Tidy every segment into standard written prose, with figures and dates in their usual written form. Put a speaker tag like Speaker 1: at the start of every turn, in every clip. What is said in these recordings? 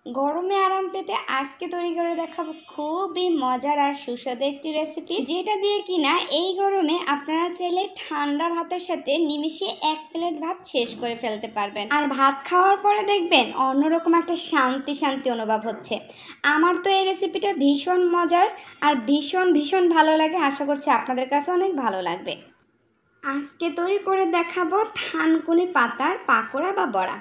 Speaker 1: গরমে আরাম পেতে আজকে তৈরি করে দেখাবো খুবই মজার আর সুস্বাদু একটি রেসিপি, যেটা দিয়ে কিনা এই গরমে আপনারা চাইলে ঠান্ডা ভাতের সাথে নিমিশে 1 প্লেট ভাত শেষ করে ফেলতে পারবেন। আর ভাত খাওয়ার পরে দেখবেন অন্যরকম একটা শান্তি শান্তি অনুভব হচ্ছে। আমার তো এই রেসিপিটা ভীষণ মজার আর ভীষণ ভীষণ ভালো লাগে। আশা করছি আপনাদের কাছে অনেক ভালো লাগবে। আজকে তৈরি করে দেখাবো থানকুনি পাতার পাকোড়া বা বড়া।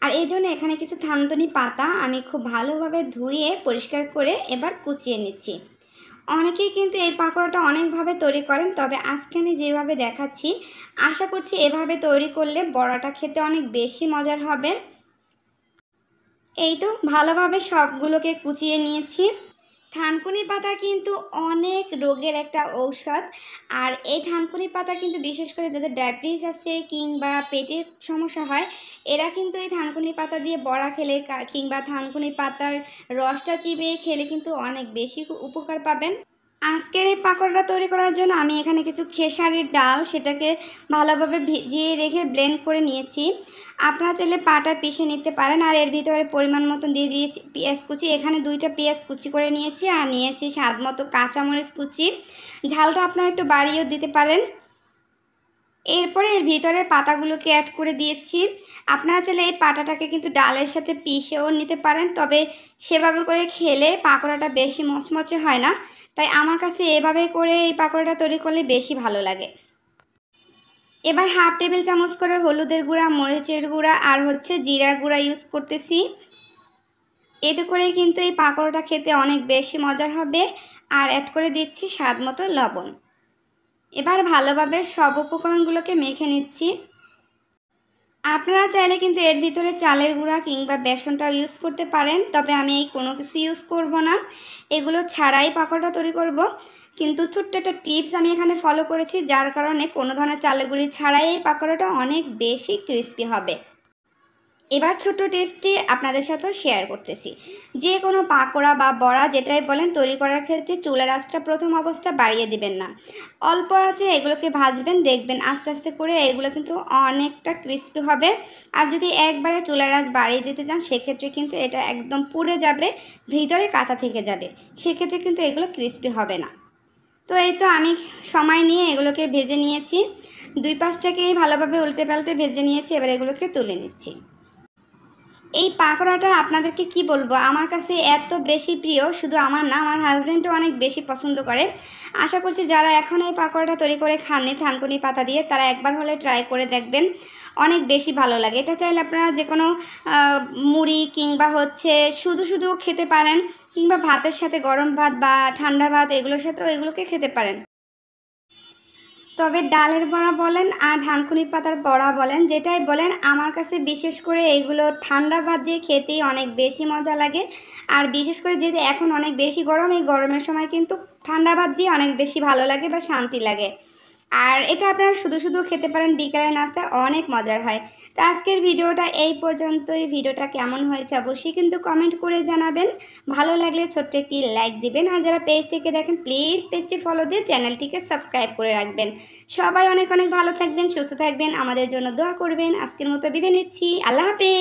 Speaker 1: আর এই জন্য এখানে কিছু থানকুনি পাতা আমি খুব ভালোভাবে ধুয়ে পরিষ্কার করে এবার কুচিয়ে নিচ্ছি। অনেকেই কিন্তু এই পাকোড়াটা অনেকভাবে তৈরি করেন, তবে আজকে আমি যেভাবে দেখাচ্ছি আশা করছি এভাবে তৈরি করলে বড়াটা খেতে অনেক বেশি মজার হবে। এই তো ভালোভাবে সবগুলোকে কুচিয়ে নিয়েছি। থানকুনি পাতা কিন্তু অনেক রোগের একটা ঔষধ। আর এই থানকুনি পাতা কিন্তু বিশেষ করে যাদের ডায়াবেটিস আছে কিংবা পেটের সমস্যা হয়, এরা কিন্তু এই থানকুনি পাতা দিয়ে বড়া খেলে কিংবা থানকুনি পাতার রসটা চিবিয়ে খেলে কিন্তু অনেক বেশি উপকার পাবেন। আজকের এই পাকোড়াটা তৈরি করার জন্য আমি এখানে কিছু খেসারির ডাল সেটাকে ভালোভাবে ভিজিয়ে রেখে ব্লেন্ড করে নিয়েছি। আপনারা চাইলে পাটা পিষে নিতে পারেন। আর এর ভিতরে পরিমাণ মতন দিয়ে দিয়েছি পেঁয়াজ কুচি। এখানে 2টা পেঁয়াজ কুচি করে নিয়েছি আর নিয়েছি স্বাদ মতো কাঁচামরিচ কুচি। ঝালটা আপনারা একটু বাড়িয়েও দিতে পারেন। এরপরে এর ভিতরে পাতাগুলোকে অ্যাড করে দিয়েছি। আপনারা চাইলে এই পাটাটাকে কিন্তু ডালের সাথে পিষেও নিতে পারেন, তবে সেভাবে করে খেলে পাকোড়াটা বেশি মচমচে হয় না। তাই আমার কাছে এভাবে করে এই পাকোড়াটা তৈরি করলে বেশি ভালো লাগে। এবার 1/2 টেবিল চামচ করে হলুদের গুঁড়া, মরিচের গুঁড়া আর জিরার গুঁড়া ইউজ করতেছি। এতে করে কিন্তু এই পাকোড়াটা খেতে অনেক বেশি মজার হবে। আর অ্যাড করে দিচ্ছি স্বাদ মতো লবণ। এবার ভালোভাবে সব উপকরণগুলোকে মেখে নিচ্ছি। আপনারা চাইলে কিন্তু এর ভিতরে চালের গুঁড়া কিংবা বেসনটাও ইউজ করতে পারেন, তবে আমি এই কোনো কিছু ইউজ করব না। এগুলো ছাড়াই পাকোড়া তৈরি করব। কিন্তু ছোট্ট একটা টিপস আমি এখানে ফলো করেছি, যার কারণে কোনো ধরনের চালের গুঁড়ি ছাড়াই এই পাকোড়াটা অনেক বেশি ক্রিস্পি হবে। এবার ছোট্ট টিপসটি আপনাদের সাথেও শেয়ার করতেছি। যে কোনো পাকোড়া বা বড়া যেটাই বলেন তৈরি করার ক্ষেত্রে চুলার আঁচটা প্রথম অবস্থা বাড়িয়ে দিবেন না। অল্প আছে এগুলোকে ভাজবেন, দেখবেন আস্তে আস্তে করে এগুলো কিন্তু অনেকটা ক্রিস্পি হবে। আর যদি একবারে চুলার আঁচ বাড়িয়ে দিতে চান সেক্ষেত্রে কিন্তু এটা একদম পুড়ে যাবে, ভিতরে কাঁচা থেকে যাবে। সেক্ষেত্রে কিন্তু এগুলো ক্রিস্পি হবে না। তো এই তো আমি সময় নিয়ে এগুলোকে ভেজে নিয়েছি। 2 পাশটাকেই ভালোভাবে উল্টে পাল্টে ভেজে নিয়েছি। এবার এগুলোকে তুলে নিচ্ছি। এই পাকোড়াটা আপনাদেরকে কি বলবো, আমার কাছে এত বেশি প্রিয়, শুধু আমার না, আমার হাজব্যান্ডও অনেক বেশি পছন্দ করে। আশা করছি যারা এখন এই পাকোড়াটা তৈরি করে খাননি থানকুনি পাতা দিয়ে, তারা একবার হলে ট্রাই করে দেখবেন, অনেক বেশি ভালো লাগে। এটা চাইলে আপনারা যে কোনো মুড়ি কিংবা শুধু শুধু খেতে পারেন, কিংবা ভাতের সাথে গরম ভাত বা ঠান্ডা ভাত এগুলোর সাথেও এগুলোকে খেতে পারেন। তবে ডালের বড়া বলেন আর থানকুনি পাতার বড়া বলেন, যেটাই বলেন, আমার কাছে বিশেষ করে এইগুলো ঠান্ডা ভাত দিয়ে খেতেই অনেক বেশি মজা লাগে। আর বিশেষ করে যেহেতু এখন অনেক বেশি গরম, এই গরমের সময় কিন্তু ঠান্ডা ভাত দিয়ে অনেক বেশি ভালো লাগে বা শান্তি লাগে। আর এটা আপনারা শুধু শুধু খেতে পারেন, বিকালে নাস্তায় অনেক মজার হয়। তো আজকের ভিডিওটা এই পর্যন্তই। ভিডিওটা কেমন হয়েছে অবশ্যই কিন্তু কমেন্ট করে জানাবেন। ভালো লাগলে ছোট্ট একটি লাইক দিবেন। আর যারা পেজ থেকে দেখেন প্লিজ পেজটি ফলো দিয়ে চ্যানেলটিকে সাবস্ক্রাইব করে রাখবেন। সবাই অনেক অনেক ভালো থাকবেন, সুস্থ থাকবেন, আমাদের জন্য দোয়া করবেন। আজকের মতো বিদায় নিচ্ছি। আল্লাহ হাফেজ।